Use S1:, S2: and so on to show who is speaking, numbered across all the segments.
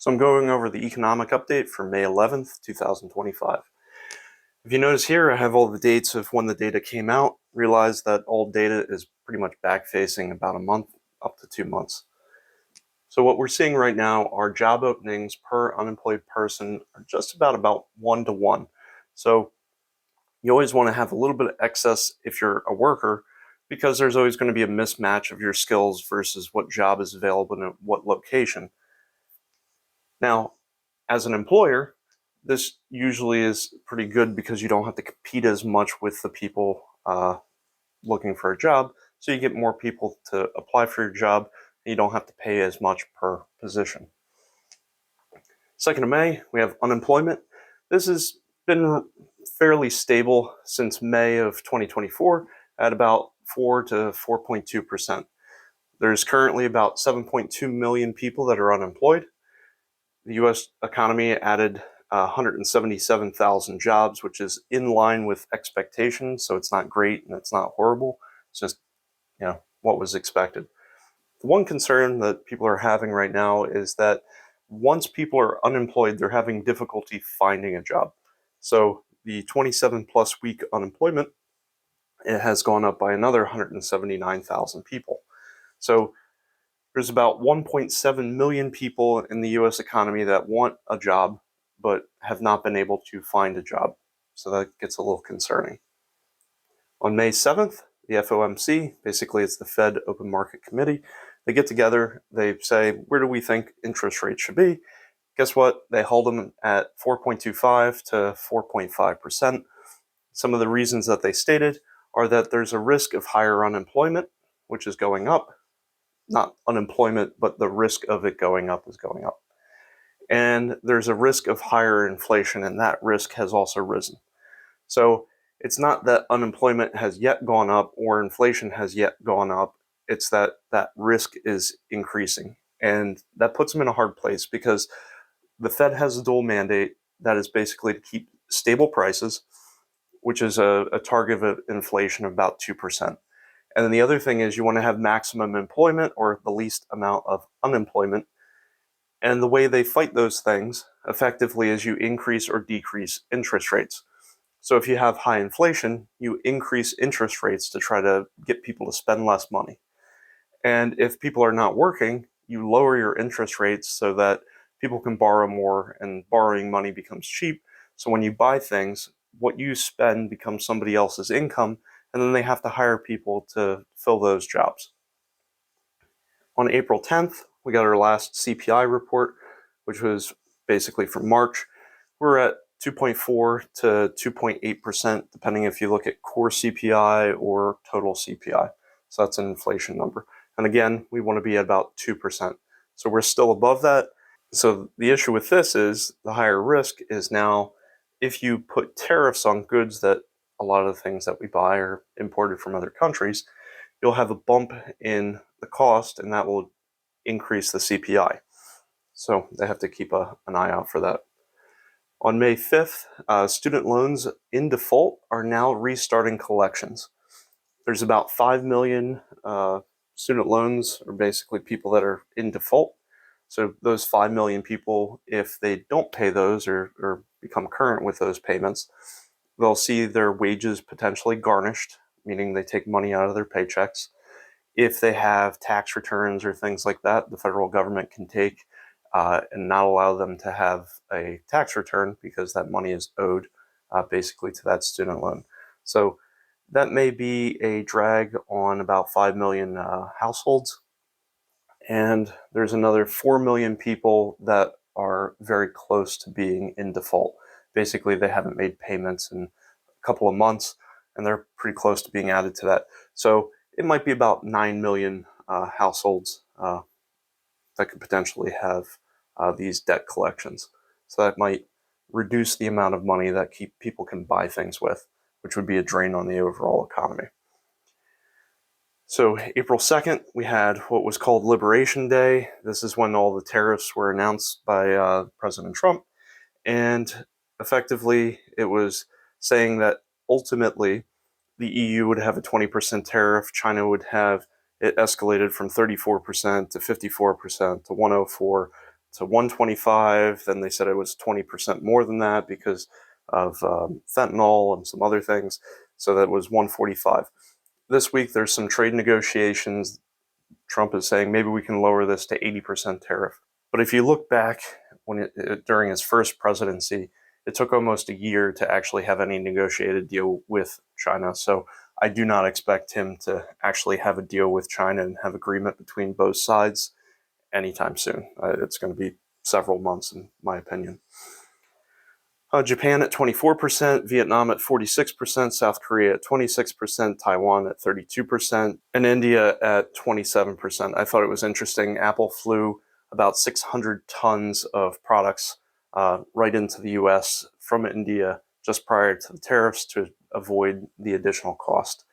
S1: So I'm going over the economic update for May 11th, 2025. If you notice here, I have all the dates of when the data came out. Realize that all data is pretty much back-facing about a month up to 2 months. So what we're seeing right now are job openings per unemployed person are just about 1 to 1. So you always want to have a little bit of excess if you're a worker, because there's always going to be a mismatch of your skills versus what job is available and at what location. Now, as an employer, this usually is pretty good because you don't have to compete as much with the people looking for a job. So you get more people to apply for your job, and you don't have to pay as much per position. 2nd of May, we have unemployment. This has been fairly stable since May of 2024 at about 4 to 4.2%. There's currently about 7.2 million people that are unemployed. The U.S. economy added 177,000 jobs, which is in line with expectations. So it's not great and it's not horrible. It's just, what was expected. The one concern that people are having right now is that once people are unemployed, they're having difficulty finding a job. So the 27 plus week unemployment, it has gone up by another 179,000 people. So there's about 1.7 million people in the US economy that want a job, but have not been able to find a job. So that gets a little concerning. On May 7th, the FOMC, basically it's the Fed Open Market Committee, they get together, they say, where do we think interest rates should be? Guess what? They hold them at 4.25 to 4.5%. Some of the reasons that they stated are that there's a risk of higher unemployment, which is going up. Not unemployment, but the risk of it going up is going up. And there's a risk of higher inflation, and that risk has also risen. So it's not that unemployment has yet gone up or inflation has yet gone up. It's that risk is increasing. And that puts them in a hard place because the Fed has a dual mandate that is basically to keep stable prices, which is a target of inflation of about 2%. And then the other thing is you want to have maximum employment or the least amount of unemployment. And the way they fight those things effectively is you increase or decrease interest rates. So if you have high inflation, you increase interest rates to try to get people to spend less money. And if people are not working, you lower your interest rates so that people can borrow more and borrowing money becomes cheap. So when you buy things, what you spend becomes somebody else's income, and then they have to hire people to fill those jobs. On April 10th, we got our last CPI report, which was basically from March. We're at 2.4 to 2.8%, depending if you look at core CPI or total CPI. So that's an inflation number. And again, we want to be at about 2%. So we're still above that. So the issue with this is the higher risk is now if you put tariffs on goods that a lot of the things that we buy are imported from other countries, you'll have a bump in the cost and that will increase the CPI. So they have to keep an eye out for that. On May 5th, student loans in default are now restarting collections. There's about 5 million student loans, or basically people that are in default. So those 5 million people, if they don't pay those or become current with those payments, they'll see their wages potentially garnished, meaning they take money out of their paychecks. If they have tax returns or things like that, the federal government can take and not allow them to have a tax return because that money is owed basically to that student loan. So that may be a drag on about 5 million households. And there's another 4 million people that are very close to being in default. Basically, they haven't made payments in a couple of months, and they're pretty close to being added to that. So it might be about 9 million households that could potentially have these debt collections. So that might reduce the amount of money that people can buy things with, which would be a drain on the overall economy. So April 2nd, we had what was called Liberation Day. This is when all the tariffs were announced by President Trump. And effectively, it was saying that ultimately the EU would have a 20% tariff. China would have it escalated from 34% to 54% to 104 to 125. Then they said it was 20% more than that because of fentanyl and some other things. So that was 145. This week, there's some trade negotiations. Trump is saying maybe we can lower this to 80% tariff. But if you look back during his first presidency, it took almost a year to actually have any negotiated deal with China. So I do not expect him to actually have a deal with China and have agreement between both sides anytime soon. It's going to be several months, in my opinion. Japan at 24%, Vietnam at 46%, South Korea at 26%, Taiwan at 32%, and India at 27%. I thought it was interesting. Apple flew about 600 tons of products right into the US from India just prior to the tariffs to avoid the additional cost.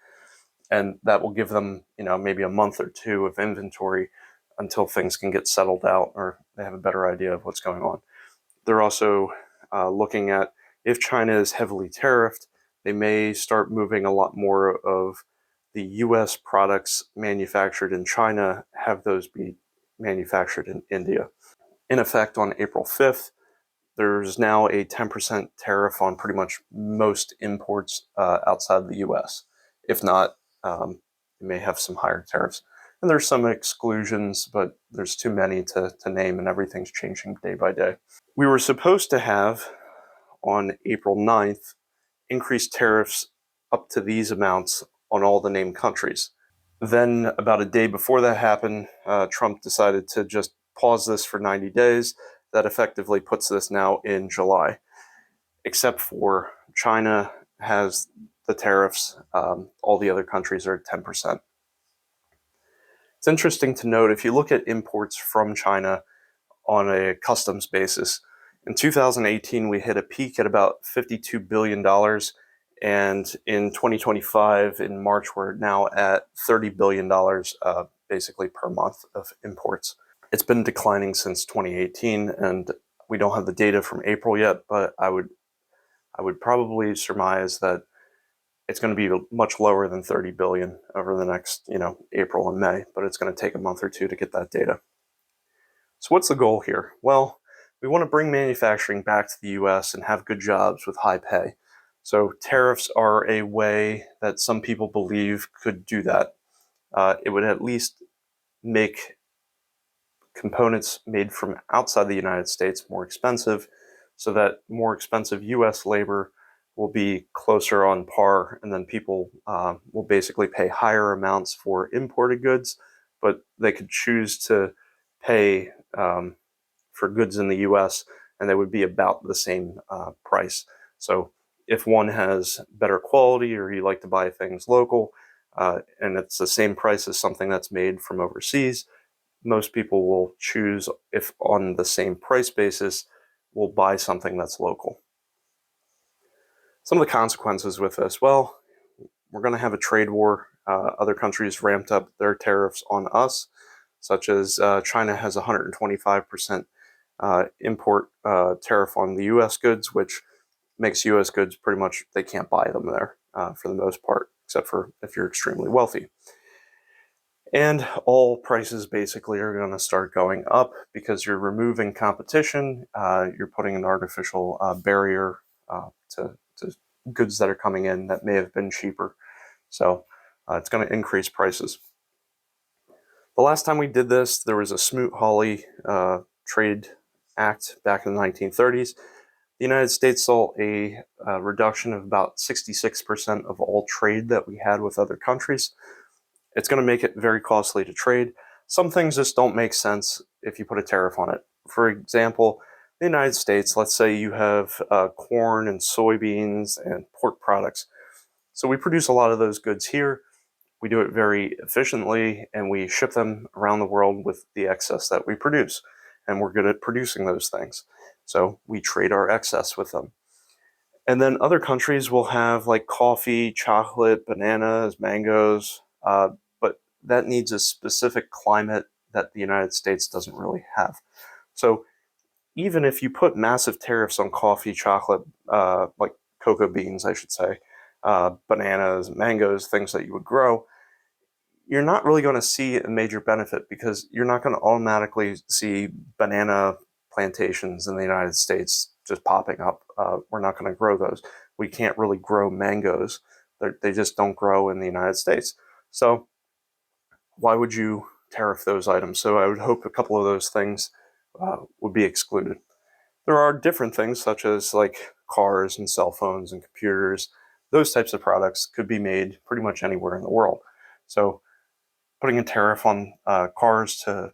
S1: And that will give them, maybe a month or two of inventory until things can get settled out or they have a better idea of what's going on. They're also looking at, if China is heavily tariffed, they may start moving a lot more of the US products manufactured in China, have those be manufactured in India. In effect, on April 5th, there's now a 10% tariff on pretty much most imports outside the US. If not, you may have some higher tariffs. And there's some exclusions, but there's too many to name, and everything's changing day by day. We were supposed to have, on April 9th, increased tariffs up to these amounts on all the named countries. Then, about a day before that happened, Trump decided to just pause this for 90 days. That effectively puts this now in July, except for China has the tariffs. All the other countries are at 10%. It's interesting to note, if you look at imports from China on a customs basis, in 2018, we hit a peak at about $52 billion. And in 2025, in March, we're now at $30 billion basically per month of imports. It's been declining since 2018, and we don't have the data from April yet, but I would probably surmise that it's going to be much lower than 30 billion over the next, April and May, but it's going to take a month or two to get that data. So what's the goal here? Well, we want to bring manufacturing back to the US and have good jobs with high pay. So tariffs are a way that some people believe could do that. It would at least make components made from outside the United States more expensive, so that more expensive US labor will be closer on par, and then people will basically pay higher amounts for imported goods, but they could choose to pay for goods in the US, and they would be about the same price. So if one has better quality, or you like to buy things local, and it's the same price as something that's made from overseas, most people will choose, if on the same price basis, will buy something that's local. Some of the consequences with this, well, we're going to have a trade war. Other countries ramped up their tariffs on us, such as China has 125% import tariff on the US goods, which makes US goods pretty much, they can't buy them there for the most part, except for if you're extremely wealthy. And all prices basically are going to start going up because you're removing competition. You're putting an artificial barrier to goods that are coming in that may have been cheaper. So it's going to increase prices. The last time we did this, there was a Smoot-Hawley Trade Act back in the 1930s. The United States saw a reduction of about 66% of all trade that we had with other countries. It's going to make it very costly to trade. Some things just don't make sense if you put a tariff on it. For example, the United States, let's say you have corn and soybeans and pork products. So we produce a lot of those goods here. We do it very efficiently, and we ship them around the world with the excess that we produce. And we're good at producing those things. So we trade our excess with them. And then other countries will have like coffee, chocolate, bananas, mangoes, but that needs a specific climate that the United States doesn't really have. So even if you put massive tariffs on coffee, chocolate, like cocoa beans, I should say, bananas, mangoes, things that you would grow, you're not really going to see a major benefit because you're not going to automatically see banana plantations in the United States just popping up. We're not going to grow those. We can't really grow mangoes. They just don't grow in the United States. So why would you tariff those items? So I would hope a couple of those things would be excluded. There are different things such as like cars and cell phones and computers. Those types of products could be made pretty much anywhere in the world. So putting a tariff on cars to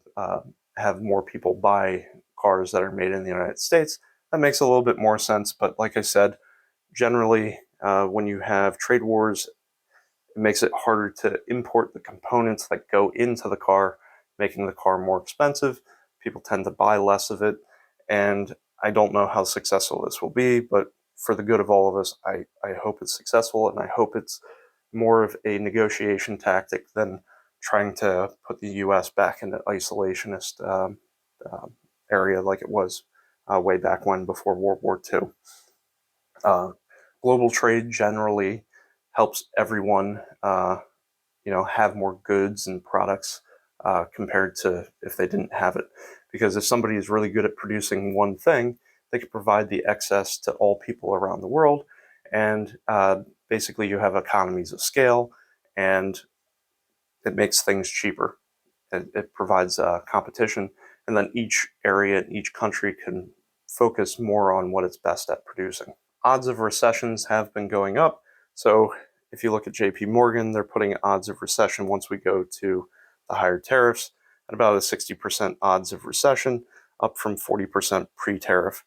S1: have more people buy cars that are made in the United States, that makes a little bit more sense. But like I said, generally, when you have trade wars, it makes it harder to import the components that go into the car, making the car more expensive. People tend to buy less of it. And I don't know how successful this will be, but for the good of all of us, I hope it's successful, and I hope it's more of a negotiation tactic than trying to put the U.S. back in an isolationist area like it was way back when, before World War II. Global trade generally helps everyone, have more goods and products compared to if they didn't have it. Because if somebody is really good at producing one thing, they could provide the excess to all people around the world, and basically you have economies of scale, and it makes things cheaper. It provides competition, and then each area and each country can focus more on what it's best at producing. Odds of recessions have been going up. So if you look at JP Morgan, they're putting odds of recession once we go to the higher tariffs at about a 60% odds of recession, up from 40% pre-tariff.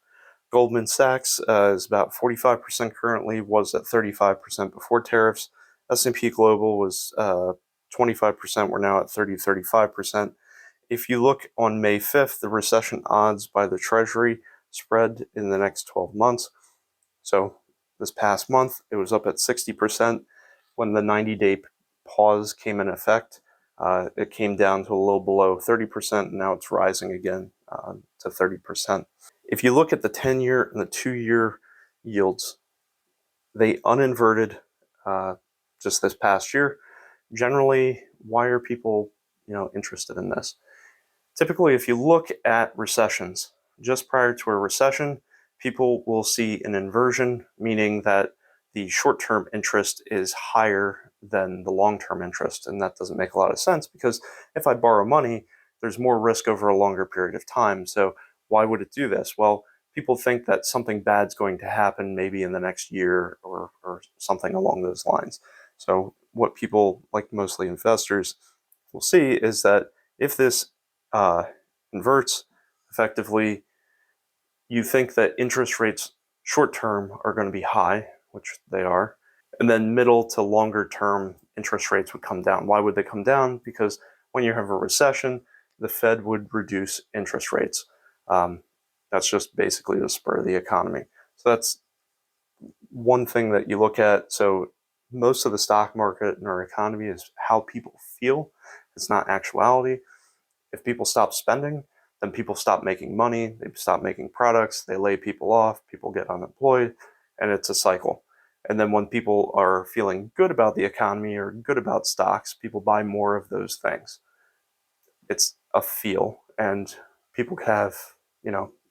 S1: Goldman Sachs is about 45% currently, was at 35% before tariffs. S&P Global was 25%, we're now at 35%. If you look on May 5th, the recession odds by the Treasury spread in the next 12 months. So this past month, it was up at 60%. When the 90-day pause came in effect, it came down to a little below 30%, and now it's rising again to 30%. If you look at the 10-year and the 2-year yields, they uninverted just this past year. Generally, why are people interested in this? Typically, if you look at recessions, just prior to a recession, people will see an inversion, meaning that the short-term interest is higher than the long-term interest. And that doesn't make a lot of sense, because if I borrow money, there's more risk over a longer period of time. So why would it do this? Well, people think that something bad's going to happen maybe in the next year or something along those lines. So what people, like mostly investors, will see is that if this inverts, effectively, you think that interest rates short term are going to be high, which they are, and then middle to longer term interest rates would come down. Why would they come down? Because when you have a recession, the Fed would reduce interest rates. That's just basically to spur the economy. So that's one thing that you look at. So most of the stock market in our economy is how people feel. It's not actuality. If people stop spending, then people stop making money, they stop making products, they lay people off, people get unemployed, and it's a cycle. And then when people are feeling good about the economy or good about stocks, people buy more of those things. It's a feel, and people could have,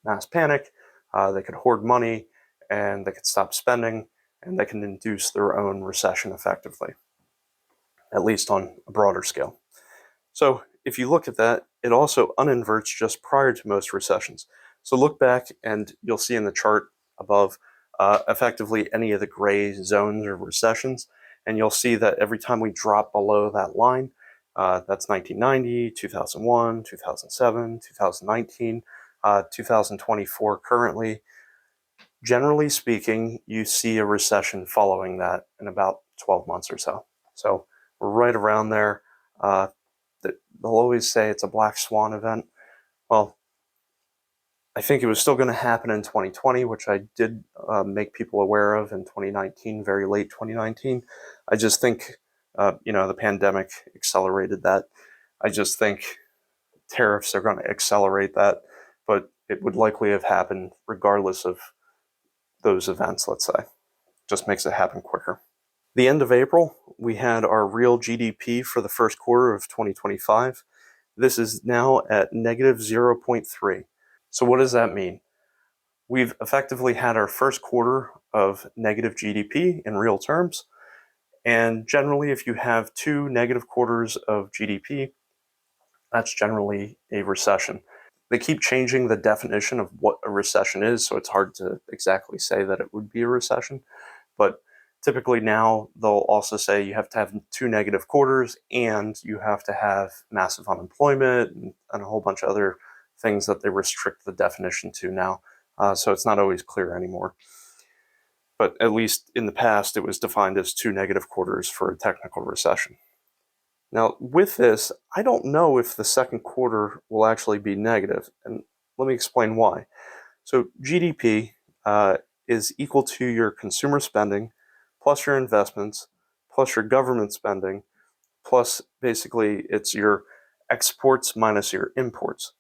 S1: mass panic, they could hoard money, and they could stop spending, and they can induce their own recession effectively, at least on a broader scale. So if you look at that, it also uninverts just prior to most recessions. So look back and you'll see in the chart above effectively any of the gray zones or recessions, and you'll see that every time we drop below that line, that's 1990, 2001, 2007, 2019, 2024 currently. Generally speaking, you see a recession following that in about 12 months or so. So we're right around there. They'll always say it's a black swan event. Well, I think it was still going to happen in 2020, which I did make people aware of in 2019, very late 2019. I just think, the pandemic accelerated that. I just think tariffs are going to accelerate that, but it would likely have happened regardless of those events, let's say. Just makes it happen quicker. The end of April, we had our real GDP for the first quarter of 2025. This is now at negative 0.3. So what does that mean? We've effectively had our first quarter of negative GDP in real terms. And generally, if you have 2 negative quarters of GDP, that's generally a recession. They keep changing the definition of what a recession is, so it's hard to exactly say that it would be a recession. But typically now they'll also say you have to have 2 negative quarters and you have to have massive unemployment and a whole bunch of other things that they restrict the definition to now. So it's not always clear anymore. But at least in the past, it was defined as 2 negative quarters for a technical recession. Now, with this, I don't know if the second quarter will actually be negative, and let me explain why. So GDP is equal to your consumer spending, plus your investments, plus your government spending, plus basically it's your exports minus your imports.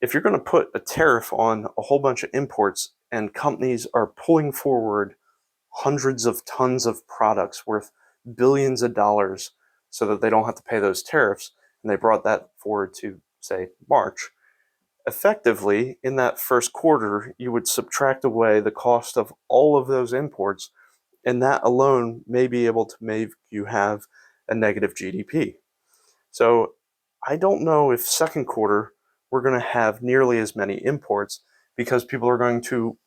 S1: If you're going to put a tariff on a whole bunch of imports and companies are pulling forward hundreds of tons of products worth billions of dollars so that they don't have to pay those tariffs, and they brought that forward to, say, March, effectively, in that first quarter, you would subtract away the cost of all of those imports, and that alone may be able to make you have a negative GDP. So I don't know if second quarter we're going to have nearly as many imports because people are going to,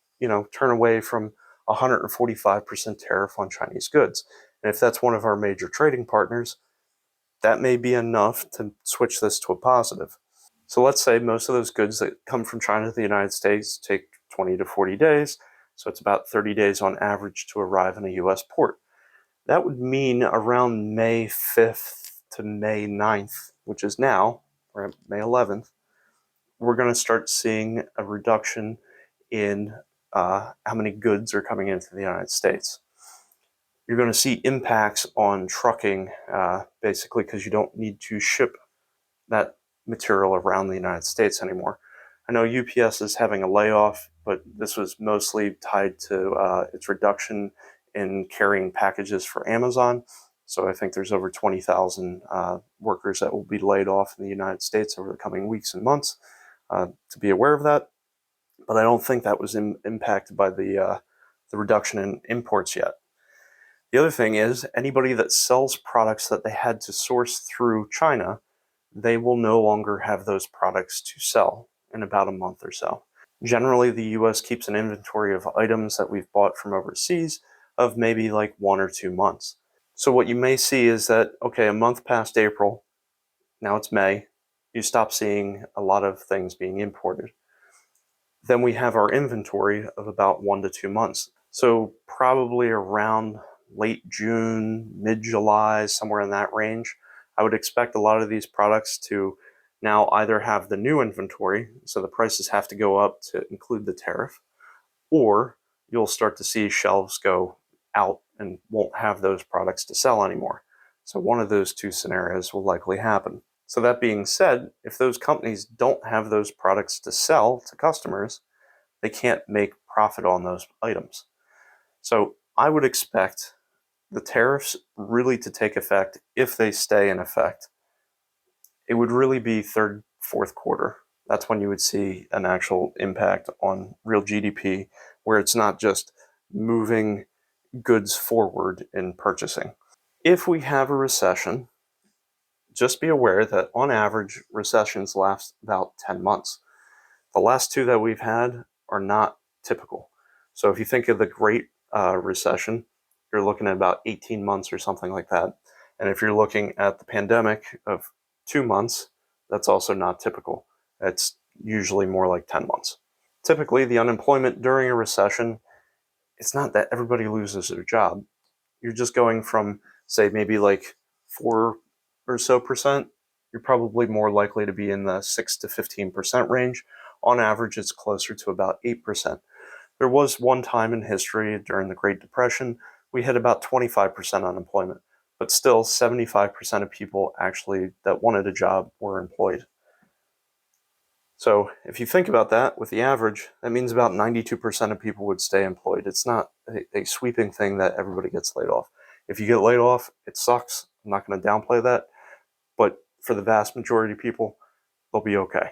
S1: turn away from 145% tariff on Chinese goods. And if that's one of our major trading partners, that may be enough to switch this to a positive. So let's say most of those goods that come from China to the United States take 20 to 40 days. So it's about 30 days on average to arrive in a US port. That would mean around May 5th to May 9th, which is now, or May 11th, we're going to start seeing a reduction in how many goods are coming into the United States. You're going to see impacts on trucking, basically because you don't need to ship that material around the United States anymore. I know UPS is having a layoff, but this was mostly tied to its reduction in carrying packages for Amazon. So I think there's over 20,000 workers that will be laid off in the United States over the coming weeks and months. To be aware of that, but I don't think that was impacted by the reduction in imports yet. The other thing is anybody that sells products that they had to source through China, they will no longer have those products to sell in about a month or so. Generally, the US keeps an inventory of items that we've bought from overseas of maybe like 1 or 2 months. So what you may see is that, okay, a month past April, now it's May, you stop seeing a lot of things being imported. Then we have our inventory of about 1 to 2 months. So probably around late June, mid-July, somewhere in that range, I would expect a lot of these products to now either have the new inventory, so the prices have to go up to include the tariff, or you'll start to see shelves go out and won't have those products to sell anymore. So one of those two scenarios will likely happen. So that being said, if those companies don't have those products to sell to customers, they can't make profit on those items. So I would expect the tariffs really to take effect, if they stay in effect. It would really be third, fourth quarter. That's when you would see an actual impact on real GDP, where it's not just moving goods forward in purchasing. If we have a recession, just be aware that on average, recessions last about 10 months. The last two that we've had are not typical. So if you think of the Great Recession, you're looking at about 18 months or something like that. And if you're looking at the pandemic of 2 months, that's also not typical. It's usually more like 10 months. Typically, the unemployment during a recession, it's not that everybody loses their job. You're just going from, say, maybe like 4 or so percent. You're probably more likely to be in the 6 to 15% range. On average, it's closer to about 8%. There was one time in history during the Great Depression, we had about 25% unemployment, but still 75% of people actually that wanted a job were employed. So if you think about that with the average, that means about 92% of people would stay employed. It's not a sweeping thing that everybody gets laid off. If you get laid off, it sucks. I'm not going to downplay that, but for the vast majority of people, they'll be okay.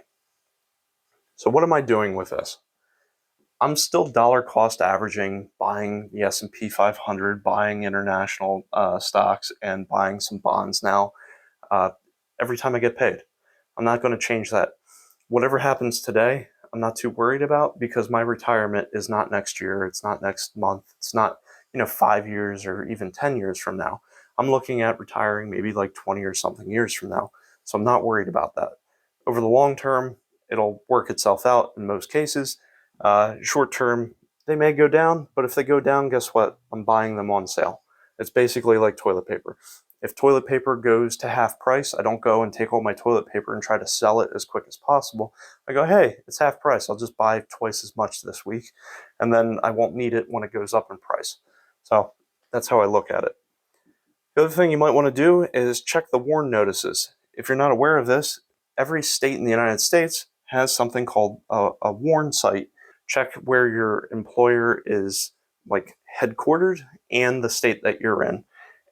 S1: So what am I doing with this? I'm still dollar cost averaging, buying the S&P 500, buying international stocks, and buying some bonds now uh, every time I get paid. I'm not going to change that. Whatever happens today, I'm not too worried about because my retirement is not next year. It's not next month. It's not, 5 years or even 10 years from now. I'm looking at retiring maybe like 20 or something years from now. So I'm not worried about that. Over the long term, it'll work itself out in most cases. Short term, they may go down, but if they go down, guess what? I'm buying them on sale. It's basically like toilet paper. If toilet paper goes to half price, I don't go and take all my toilet paper and try to sell it as quick as possible. I go, hey, it's half price. I'll just buy twice as much this week, and then I won't need it when it goes up in price. So that's how I look at it. The other thing you might want to do is check the warn notices. If you're not aware of this, every state in the United States has something called a warn site. Check where your employer is like headquartered and the state that you're in.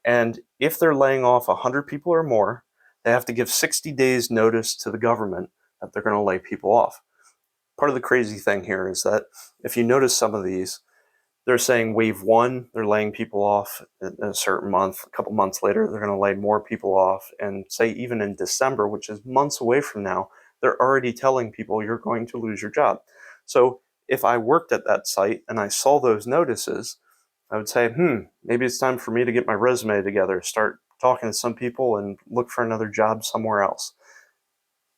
S1: And if they're laying off 100 people or more, they have to give 60 days notice to the government that they're going to lay people off. Part of the crazy thing here is that if you notice some of these, they're saying wave one, they're laying people off in a certain month. A couple months later, they're going to lay more people off. And say even in December, which is months away from now, they're already telling people you're going to lose your job. So if I worked at that site and I saw those notices, I would say, maybe it's time for me to get my resume together, start talking to some people and look for another job somewhere else.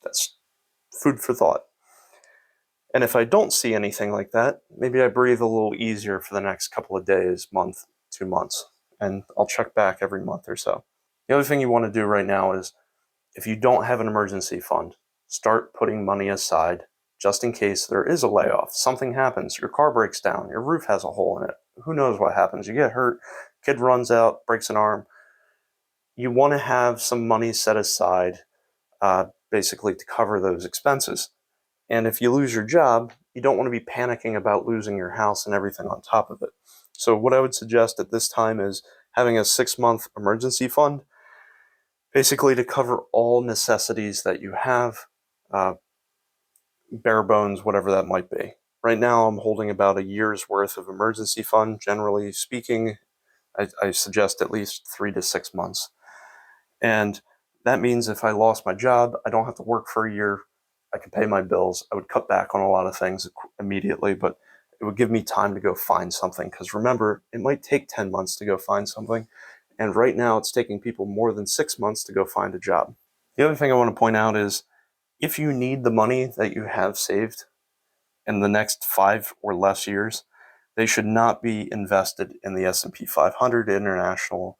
S1: That's food for thought. And if I don't see anything like that, maybe I breathe a little easier for the next couple of days, month, 2 months, and I'll check back every month or so. The other thing you want to do right now is if you don't have an emergency fund, start putting money aside just in case there is a layoff. Something happens, your car breaks down, your roof has a hole in it. Who knows what happens? You get hurt, kid runs out, breaks an arm. You want to have some money set aside basically to cover those expenses. And if you lose your job, you don't want to be panicking about losing your house and everything on top of it. So what I would suggest at this time is having a 6-month emergency fund, basically to cover all necessities that you have, bare bones, whatever that might be. Right now, I'm holding about a year's worth of emergency fund. Generally speaking, I suggest at least 3 to 6 months. And that means if I lost my job, I don't have to work for a year. I can pay my bills. I would cut back on a lot of things immediately, but it would give me time to go find something. Because remember, it might take 10 months to go find something. And right now, it's taking people more than 6 months to go find a job. The other thing I want to point out is if you need the money that you have saved in the next 5 or less years, they should not be invested in the S&P 500, international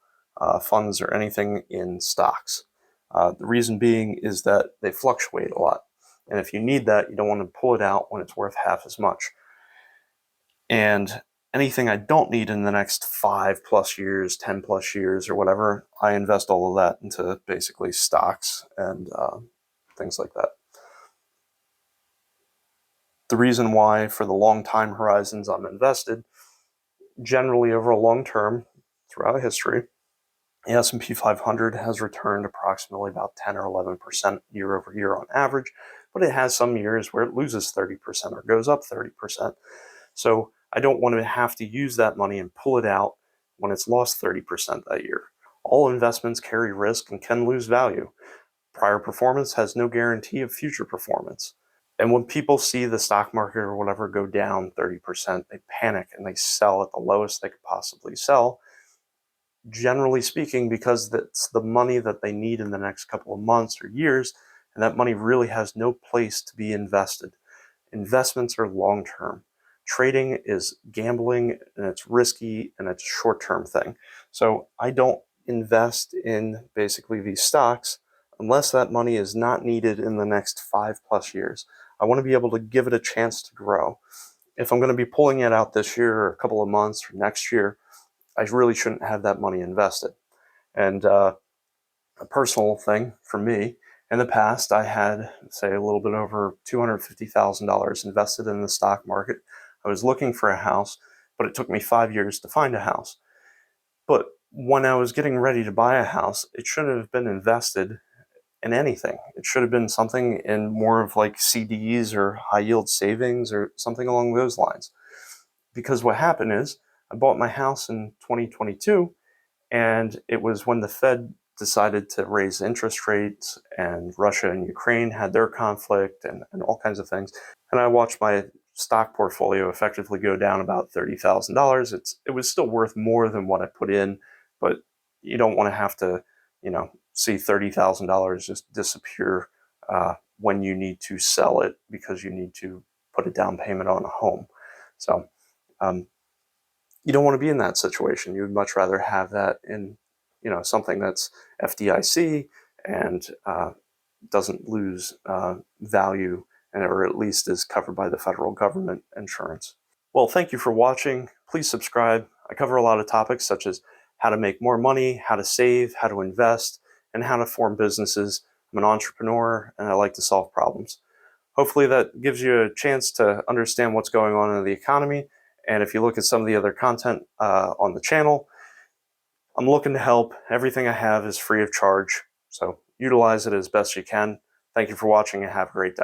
S1: funds, or anything in stocks. The reason being is that they fluctuate a lot. And if you need that, you don't want to pull it out when it's worth half as much. And anything I don't need in the next 5+ years, 10+ years, or whatever, I invest all of that into basically stocks and things like that. The reason why for the long time horizons I'm invested, generally over a long term throughout history, the S&P 500 has returned approximately about 10 or 11% year over year on average, but it has some years where it loses 30% or goes up 30%. So I don't want to have to use that money and pull it out when it's lost 30% that year. All investments carry risk and can lose value. Prior performance has no guarantee of future performance. And when people see the stock market or whatever go down 30%, they panic and they sell at the lowest they could possibly sell, generally speaking, because that's the money that they need in the next couple of months or years, and that money really has no place to be invested. Investments are long-term. Trading is gambling, and it's risky, and it's a short-term thing. So I don't invest in basically these stocks unless that money is not needed in the next 5+ years. I want to be able to give it a chance to grow. If I'm going to be pulling it out this year or a couple of months or next year, I really shouldn't have that money invested. And a personal thing for me, in the past, I had, say, a little bit over $250,000 invested in the stock market. I was looking for a house, but it took me 5 years to find a house. But when I was getting ready to buy a house, it should have been invested in anything. It should have been something in more of like CDs or high yield savings or something along those lines. Because what happened is I bought my house in 2022, and it was when the Fed decided to raise interest rates and Russia and Ukraine had their conflict and all kinds of things. And I watched my stock portfolio effectively go down about $30,000. It was still worth more than what I put in, but you don't want to have to, see $30,000 just disappear when you need to sell it because you need to put a down payment on a home. So you don't want to be in that situation. You would much rather have that in, something that's FDIC and doesn't lose value, and or at least is covered by the federal government insurance. Well, thank you for watching. Please subscribe. I cover a lot of topics such as how to make more money, how to save, how to invest, and how to form businesses. I'm an entrepreneur and I like to solve problems. Hopefully that gives you a chance to understand what's going on in the economy. And if you look at some of the other content on the channel, I'm looking to help. Everything I have is free of charge, so utilize it as best you can. Thank you for watching and have a great day.